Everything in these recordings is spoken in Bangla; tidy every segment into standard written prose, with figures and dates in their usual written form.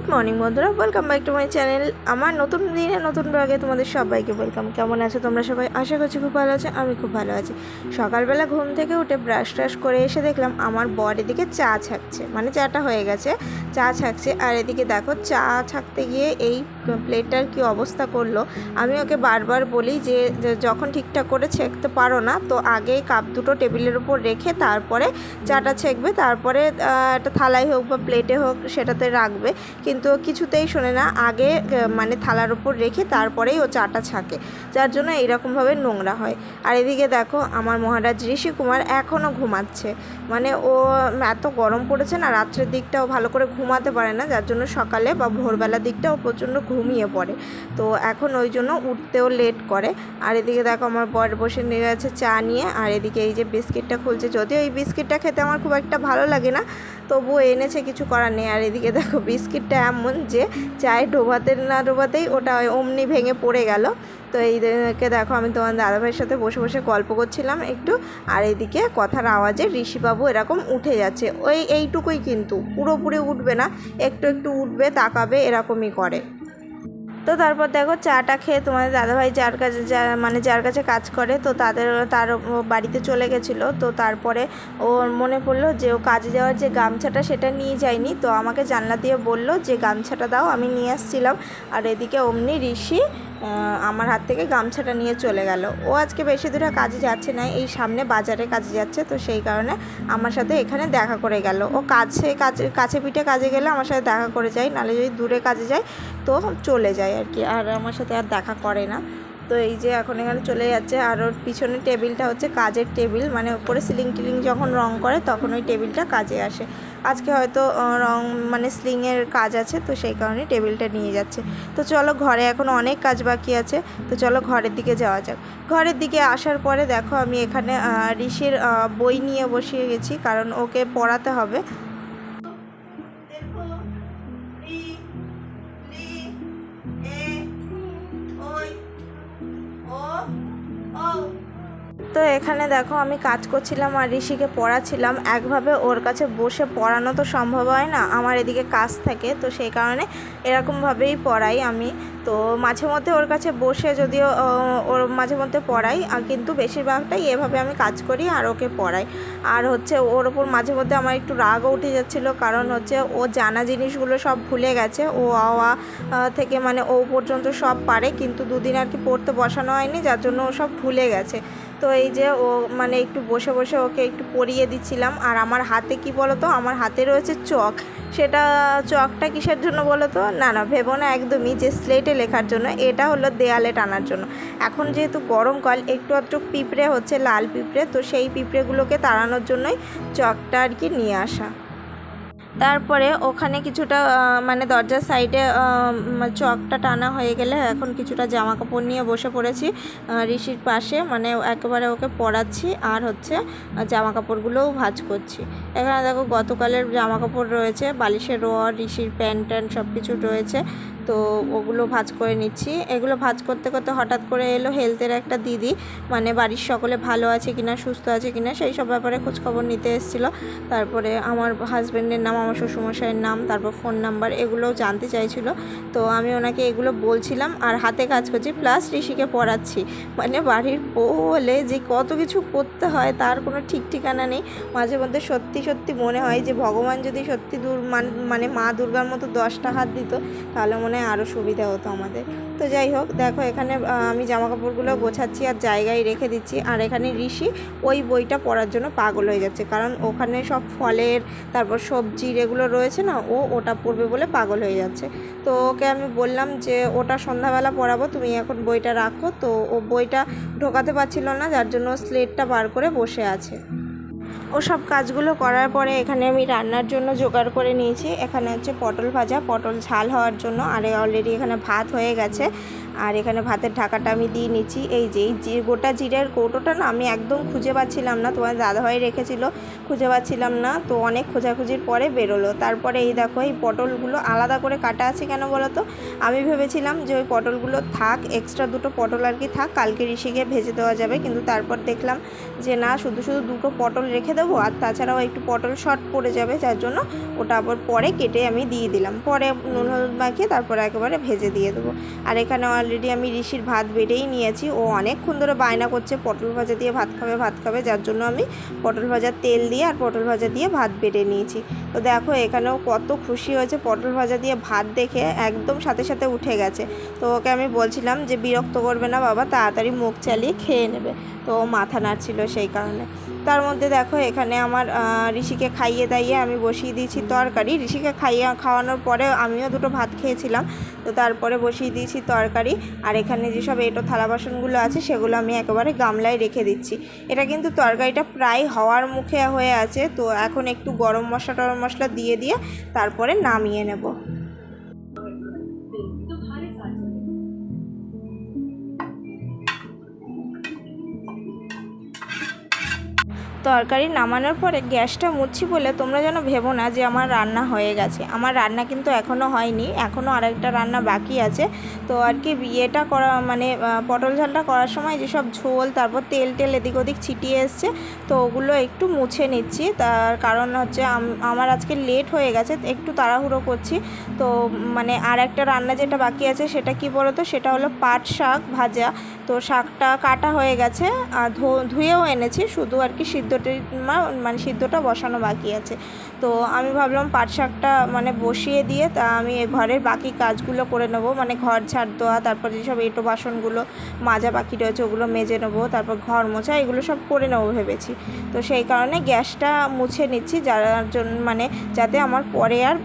গুড মর্নিং বন্ধুরা, welcome back to my channel. আমার নতুন দিনে নতুন ব্লগে তোমাদের সবাইকে ওয়েলকাম। কেমন আছো তোমরা সবাই? আশা করছি খুব ভালো আছো। আমি খুব ভালো আছি। সকালবেলা ঘুম থেকে উঠে ব্রাশ ট্রাশ করে এসে দেখলাম আমার বর এদিকে চা ছাঁকছে, মানে চাটা হয়ে গেছে, চা ছাঁকছে। আর এদিকে দেখো চা ছাঁকতে গিয়ে এই প্লেটটার কি অবস্থা করলো। আমি ওকে বারবার বলি যে যখন ঠিকঠাক করে ছেঁকতে পারো না তো আগে কাপ দুটো টেবিলের উপর রেখে তারপরে চাটা ছেঁকবে, তারপরে একটা থালায় হোক বা প্লেটে হোক সেটাতে রাখবে, কিন্তু কিছুতেই শোনে না। আগে মানে থালার উপর রেখে তারপরেই ও চাটা ছাঁকে, যার জন্য এইরকমভাবে নোংরা হয়। আর এদিকে দেখো আমার মহারাজ ঋষি কুমার এখনও ঘুমাচ্ছে, মানে ও এত গরম পড়েছে না, রাত্রের দিকটাও ভালো করে ঘুমাতে পারে না, যার জন্য সকালে বা ভোরবেলার দিকটাও প্রচণ্ড ঘুমিয়ে পড়ে। তো এখন ওই জন্য উঠতেও লেট করে। আর এদিকে দেখো আমার বর বসে নিয়ে গেছে চা নিয়ে, আর এদিকে এই যে বিস্কিটটা খুলছে। যদিও এই বিস্কিটটা খেতে আমার খুব একটা ভালো লাগে না, তবুও এনেছে, কিছু করার নেই। আর এদিকে দেখো বিস্কিটটা এমন যে চায়ে ডোবাতে না ডোবাতেই ওটা অমনি ভেঙে পড়ে গেল। তো এইদিকে দেখো আমি তোমার দাদাভাইয়ের সাথে বসে বসে গল্প করছিলাম একটু, আর এইদিকে কথার আওয়াজে ঋষিবাবু এরকম উঠে যাচ্ছে। এইটুকুই, কিন্তু পুরোপুরি উঠবে না, একটু একটু উঠবে, তাকাবে, এরকমই করে। তো তারপর দেখো চাটা খেয়ে তোমাদের দাদাভাই যার কাছে কাজ করে, তো তার বাড়িতে চলে গেছিলো। তো তারপরে ওর মনে পড়লো যে ও কাজে যাওয়ার যে গামছাটা সেটা নিয়ে যায়নি, তো আমাকে জানলা দিয়ে বললো যে গামছাটা দাও, আমি নিয়ে আসছিলাম। আর এদিকে অমনি ঋষি আমার হাত থেকে গামছাটা নিয়ে চলে গেল। ও আজকে বেশি দূরে কাজে যাচ্ছে না, এই সামনে বাজারে কাজে যাচ্ছে, তো সেই কারণে আমার সাথে এখানে দেখা করে গেল। ও কাছে পিঠে কাজে গেলে আমার সাথে দেখা করে যায়, নাহলে যদি দূরে কাজে যায় তো চলে যায় আর কি, আর আমার সাথে আর দেখা করে না। তো এই যে এখন এখানে চলে যাচ্ছে। আর ওর পিছনে টেবিলটা হচ্ছে কাজের টেবিল, মানে উপরে সিলিং টিলিং যখন রং করে তখন ওই টেবিলটা কাজে আসে। আজকে হয়তো রং মানে সিলিংয়ের কাজ আছে, তো সেই কারণে টেবিলটা নিয়ে যাচ্ছে। তো চলো, ঘরে এখন অনেক কাজ বাকি আছে, তো চলো ঘরের দিকে যাওয়া যাক। ঘরের দিকে আসার পরে দেখো আমি এখানে ঋষির বই নিয়ে বসিয়ে গেছি, কারণ ওকে পড়াতে হবে। তো এখানে দেখো আমি কাজ করছিলাম আর ঋষিকে পড়াচ্ছিলাম। একভাবে ওর কাছে বসে পড়ানো তো সম্ভব হয় না, আমার এদিকে কাজ থাকে, তো সেই কারণে এরকমভাবেই পড়াই আমি। তো মাঝে মধ্যে ওর কাছে বসে যদিও ওর মাঝে মধ্যে পড়াই, কিন্তু বেশিরভাগটাই এভাবে আমি কাজ করি আর ওকে পড়াই। আর হচ্ছে ওর ওপর মাঝে মধ্যে আমার একটু রাগও উঠে যাচ্ছিলো, কারণ হচ্ছে ও জানা জিনিসগুলো সব ভুলে গেছে। ও আওয়া থেকে মানে ও পর্যন্ত সব পারে, কিন্তু দুদিন আর কি পড়তে বসানো হয়নি, যার জন্য ও সব ভুলে গেছে। তো এই যে ও মানে একটু বসে বসে ওকে একটু পড়িয়ে দিচ্ছিলাম। আর আমার হাতে কি বলো তো, আমার হাতে রয়েছে চক। সেটা চকটা কিসের জন্য বলো তো? না ভেবো না একদমই যে স্লেটে লেখার জন্য, এটা হলো দেয়ালে টানার জন্য। এখন যেহেতু গরমকাল, একটু আধটু পিঁপড়ে হচ্ছে, লাল পিঁপড়ে, তো সেই পিঁপড়েগুলোকে তাড়ানোর জন্যই চকটা আর কি নিয়ে আসা। তারপরে ওখানে কিছুটা মানে দরজার সাইডে চকটা টানা হয়ে গেলে এখন কিছুটা জামা কাপড় নিয়ে বসে পড়েছি ঋষির পাশে, মানে একেবারে ওকে পরাচ্ছি আর হচ্ছে জামা কাপড়গুলোও ভাঁজ করছি। এখানে দেখো গতকালের জামা কাপড় রয়েছে, বালিশের রোয়ার, ঋষির প্যান্ট ট্যান্ট সব কিছু রয়েছে, তো ওগুলো ভাঁজ করে নিচ্ছি। এগুলো ভাঁজ করতে করতে হঠাৎ করে এলো হেলথের একটা দিদি, মানে বাড়ির সকলে ভালো আছে কিনা, সুস্থ আছে কিনা, সেই সব ব্যাপারে খোঁজখবর নিতে এসেছিলো। তারপরে আমার হাজব্যান্ডের নাম, আমার শ্বশুরমশাইয়ের নাম, তারপর ফোন নাম্বার, এগুলোও জানতে চাইছিলো। তো আমি ওনাকে এগুলো বলছিলাম আর হাতে কাজ করছি, প্লাস ঋষিকে পড়াচ্ছি। মানে বাড়ির বউ হলে যে কত কিছু করতে হয় তার কোনো ঠিক ঠিকানা নেই। মাঝে মধ্যে সত্যি সত্যি মনে হয় যে ভগবান যদি সত্যি মানে মা দুর্গার মতো 10টা হাত দিত, তাহলে মনে হয় আরও সুবিধা হতো আমাদের। তো যাই হোক, দেখো এখানে আমি জামা কাপড়গুলো গোছাচ্ছি আর জায়গায় রেখে দিচ্ছি। আর এখানে ঋষি ওই বইটা পড়ার জন্য পাগল হয়ে যাচ্ছে, কারণ ওখানে সব ফলের, তারপর সবজির এগুলো রয়েছে না, ওটা পড়বে বলে পাগল হয়ে যাচ্ছে। তো ওকে আমি বললাম যে ওটা সন্ধ্যাবেলা পড়াবো, তুমি এখন বইটা রাখো। তো ও বইটা ঢোকাতে পারছিল না, যার জন্য স্লেটটা বার করে বসে আছে। ও সব কাজগুলো করার পরে এখানে আমি রান্নার জন্য জোগাড় করে নিয়েছি। এখানে হচ্ছে পটল ভাজা, পটল ঝাল হওয়ার জন্য, আর অলরেডি এখানে ভাত হয়ে গেছে। আর এখানে ভাতের ঢাকাটা আমি দিয়ে নিচ্ছি। এই যে গোটা জিরের কৌটোটা না আমি একদম খুঁজে পাচ্ছিলাম না, তোমার দাদাভাই রেখেছিল, খুঁজে পাচ্ছিলাম না, তো অনেক খোঁজাখুঁজির পরে বেরোলো। তারপরে এই দেখো এই পটলগুলো আলাদা করে কাটা আছে কেন বলো তো? আমি ভেবেছিলাম যে ওই পটলগুলো থাক, এক্সট্রা দুটো পটল আর কি থাক, কালকে ঋষিকে ভেজে দেওয়া যাবে, কিন্তু তারপর দেখলাম যে না, শুধু শুধু দুটো পটল রেখে দেবো, আর তাছাড়াও একটু পটল শর্ট পড়ে যাবে, যার জন্য ওটা আবার পরে কেটে আমি দিয়ে দিলাম, পরে নুন হলুদ মাখিয়ে তারপরে একেবারে ভেজে দিয়ে দেবো। আর এখানে অলরেডি আমি ঋষির ভাত বেড়েই নিয়েছি, ও অনেকক্ষণ ধরে বায়না করছে পটল ভাজা দিয়ে ভাত খাবে ভাত খাবে, যার জন্য আমি পটল ভাজার তেল দিয়ে আর পটল ভাজা দিয়ে ভাত বেড়ে নিয়েছি। তো দেখো এখানেও কত খুশি হয়েছে, পটল ভাজা দিয়ে ভাত দেখে একদম সাথে সাথে উঠে গেছে। তো ওকে আমি বলছিলাম যে বিরক্ত করবে না বাবা, তাড়াতাড়ি মুখ চালিয়ে খেয়ে নেবে, তো ও মাথা নাড়ছিল সেই কারণে। তার মধ্যে দেখো এখানে আমার ঋষিকে খাইয়ে দাইয়ে আমি বসিয়ে দিয়েছি তরকারি। ঋষিকে খাওয়ানোর পরে আমিও দুটো ভাত খেয়েছিলাম, তো তারপরে বসিয়ে দিয়েছি তরকারি। আর এখানে যেসব এঁটো থালা বাসনগুলো আছে সেগুলো আমি একেবারে গামলায় রেখে দিচ্ছি। এটা কিন্তু তরকারিটা প্রায় হওয়ার মুখে হয়ে আছে, তো এখন একটু গরম মশলা দিয়ে তারপরে নামিয়ে নেব। তরকারি নামানোর পরে গ্যাসটা মুছছি বলে তোমরা যেন ভেবো না যে আমার রান্না হয়ে গেছে। আমার রান্না কিন্তু এখনও হয়নি, এখনও আরেকটা রান্না বাকি আছে। তো আর কি বিয়েটা করা মানে পটল ঝালটা করার সময় যেসব ঝোল তারপর তেল এদিক ওদিক ছিটিয়ে এসছে, তো ওগুলো একটু মুছে নিচ্ছি। তার কারণ হচ্ছে আমার আজকে লেট হয়ে গেছে, একটু তাড়াহুড়ো করছি। তো মানে আর একটা রান্না যেটা বাকি আছে সেটা কি বলো তো, সেটা হলো পাট শাক ভাজা। তো শাকটা কাটা হয়ে গেছে, ধুয়েও এনেছি, শুধু আর কি সিদ্ধটা বসানো বাকি আছে। তো আমি ভাবলাম পাট শাকটা মানে বসিয়ে দিয়ে তা আমি ঘরের বাকি কাজগুলো করে নেব, মানে ঘর ঝাড় দেওয়া, তারপর যেসব এঁটো বাসনগুলো মাজা বাকি রয়েছে ওগুলো মেজে নেবো, তারপর ঘর মোছা, এগুলো সব করে নেবো ভেবেছি। তো সেই কারণে গ্যাসটা মুছে নিচ্ছি, যার জন্য মানে যাতে আমার পরে আর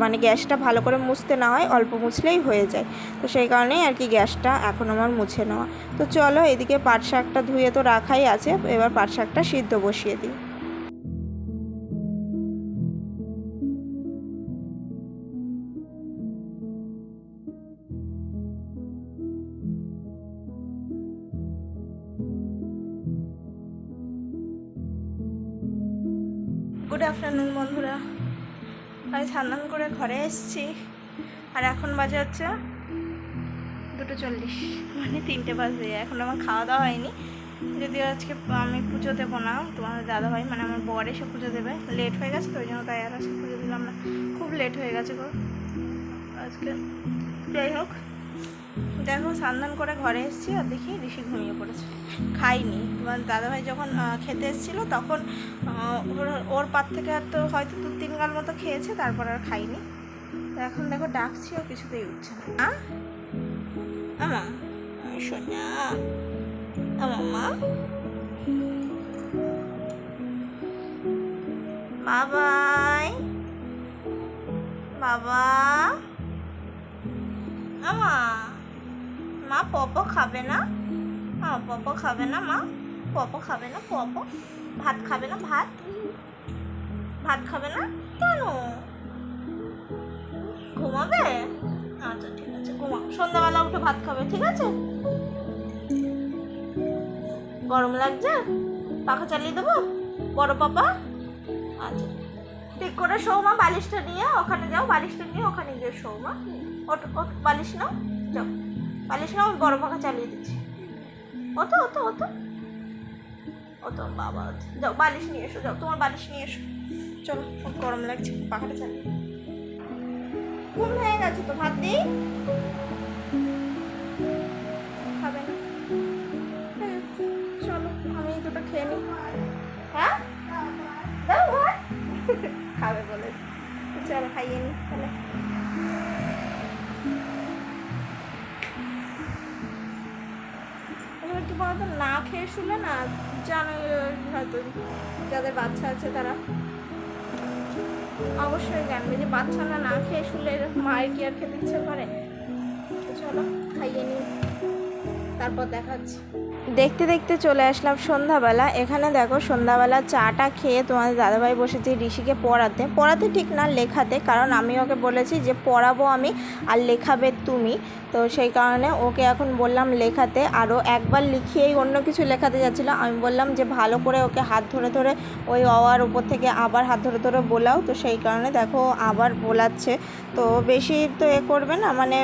মানে গ্যাসটা ভালো করে মুছতে না হয়, অল্প মুছলেই হয়ে যায়। তো সেই কারণেই আর কি গ্যাসটা এখন আমার মুছে নেওয়া। তো চলো এদিকে পাট শাকটা ধুয়ে তো রাখাই আছে, এবার পাট শাকটা সিদ্ধ বসিয়ে দিই। গুড আফটারনুন বন্ধুরা, আমি স্নান করে ঘরে এসেছি, আর এখন বাজে হচ্ছে 2:40, মানে 3টে বাজে। এখন আমার খাওয়া দাওয়া হয়নি, যদিও আজকে আমি পুজো দেবো না, তোমাদের দাদাভাই মানে আমার বর এসে পুজো দেবে, লেট হয়ে গেছে তো ওই জন্য তাই আর আজকে পুজো দিলাম না, খুব লেট হয়ে গেছে গো আজকে। যাই হোক, দেখো স্নান করে ঘরে এসেছি আর দেখি ঋষি ঘুমিয়ে পড়েছে, খাইনি। তোমার দাদাভাই যখন খেতে এসেছিলো তখন ওর পাত থেকে হয়তো 2-3 গাল মতো খেয়েছে, তারপর আর খাইনি। তো এখন দেখো ডাকছি ও কিছুতেই উঠছে না। আমা সোনা, আমা বাবাই, বাবা আমা, মা পপো খাবে না? পপো খাবে না মা? পপো খাবে না? পপো ভাত খাবে না? ভাত খাবে না কেন? ঘুমাবে? আচ্ছা ঠিক আছে, ঘুমা, সন্ধ্যাবেলা উঠে ভাত খাবে, ঠিক আছে? গরম লাগছে? পাখা চালিয়ে দেবো বড় পাপা? আচ্ছা ঠিক করে শো মা, বালিশটা নিয়ে ওখানে যাও, বালিশটা নিয়ে ওখানে গিয়ে শো মা। ওট বালিশ নাও, যাও বালিশ নাও, আমি বড় পাখা চালিয়ে দিচ্ছি। অত বাবা, যাও বালিশ নিয়ে এসো, যাও তোমার বালিশ নিয়ে এসো, চলো, খুব গরম লাগছে, পাখাটা চালিয়ে। ঘুম হয়ে গেছে তো, ভাত দিই? খাবে না? চলো আমি দুটো খেয়ে নিই। হ্যাঁ দাও ভাত খাবে বলে, চলো খাইয়ে নিই তাহলে। এবার কি বলতো, না খেয়ে শুলে না, জানো হয়তো যাদের বাচ্চা আছে তারা অবশ্যই জানবে যে বাচ্চারা না খেয়ে শুলে মায়ের কি আর খেতে ইচ্ছে করে। চলো খাইয়ে নিই, তারপর দেখাচ্ছি। দেখতে দেখতে চলে আসলাম সন্ধ্যাবেলা। এখানে দেখো সন্ধ্যাবেলা চাটা খেয়ে তোমাদের দাদাভাই বসেছে ঋষিকে পড়াতে ঠিক না লেখাতে, কারণ আমি ওকে বলেছি যে পড়াবো আমি আর লেখাবে তুমি। তো সেই কারণে ওকে এখন বললাম লেখাতে, আরও একবার লিখিয়েই অন্য কিছু লেখাতে যাচ্ছিলো। আমি বললাম যে ভালো করে ওকে হাত ধরে ধরে ওই অওয়ার উপর থেকে আবার হাত ধরে ধরে বোলাও। তো সেই কারণে দেখো আবার বোলাচ্ছে। তো বেশি তো করবে না, মানে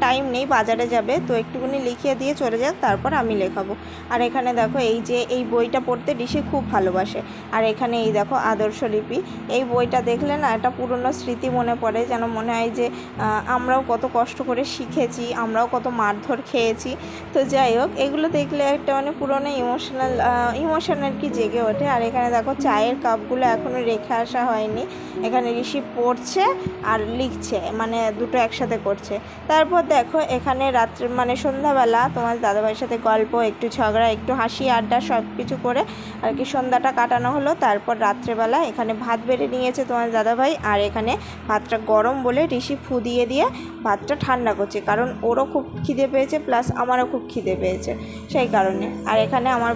টাইম নেই, বাজারে যাবে, তো একটুখানি লিখিয়ে দিয়ে চলে যাক, তারপর আমি লেখাবো। আর এখানে দেখো এই যে এই বইটা পড়তে ঋষি খুব ভালোবাসে। আর এখানে এই দেখো আদর্শলিপি, এই বইটা দেখলে না একটা পুরনো স্মৃতি মনে পড়ে, যেন মনে হয় যে আমরাও কত কষ্ট করে শিখেছি, আমরাও কত মারধর খেয়েছি। তো যাই হোক, এগুলো দেখলে একটা মানে পুরনো ইমোশন আর কি জেগে ওঠে। আর এখানে দেখো চায়ের কাপগুলো এখনও রেখে আসা হয়নি। এখানে ঋষি পড়ছে আর লিখছে, মানে দুটো একসাথে করছে। তারপর দেখো এখানে রাত্রে মানে সন্ধ্যাবেলা তোমার দাদাভাইয়ের সাথে গল্প, একটু ঝগড়া, একটু হাসি আড্ডা সব কিছু করে আর কি সন্ধ্যাটা কাটানো হলো। তারপর রাত্রেবেলা এখানে ভাত বেড়ে নিয়েছে তোমার দাদাভাই, আর এখানে ভাতটা গরম বলে ঋষি ফু দিয়ে দিয়ে ভাতটা ঠান্ডা করছে, কারণ ওরও খুব খিদে পেয়েছে প্লাস আমারও খুব খিদে পেয়েছে সেই কারণে। আর এখানে আমার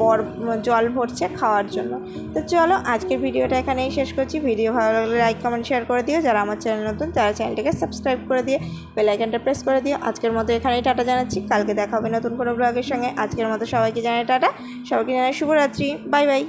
বর জল ভরছে খাওয়ার জন্য। তো চলো আজকের ভিডিওটা এখানেই শেষ করছি। ভিডিও ভালো লাগলে লাইক কমেন্ট শেয়ার করে দিও, যারা আমার চ্যানেল নতুন তারা চ্যানেলটাকে সাবস্ক্রাইব করে দিয়ে বেল আইকনটা প্রেস করে দিও। আজকের মতো এখানেই টাটা জানাচ্ছি, কালকে দেখা হবে নতুন কোনো ব্লগের সঙ্গে। আজকের মতো সবাইকে জানাই টাটা, সবাইকে জানাই শুভরাত্রি, বাই বাই।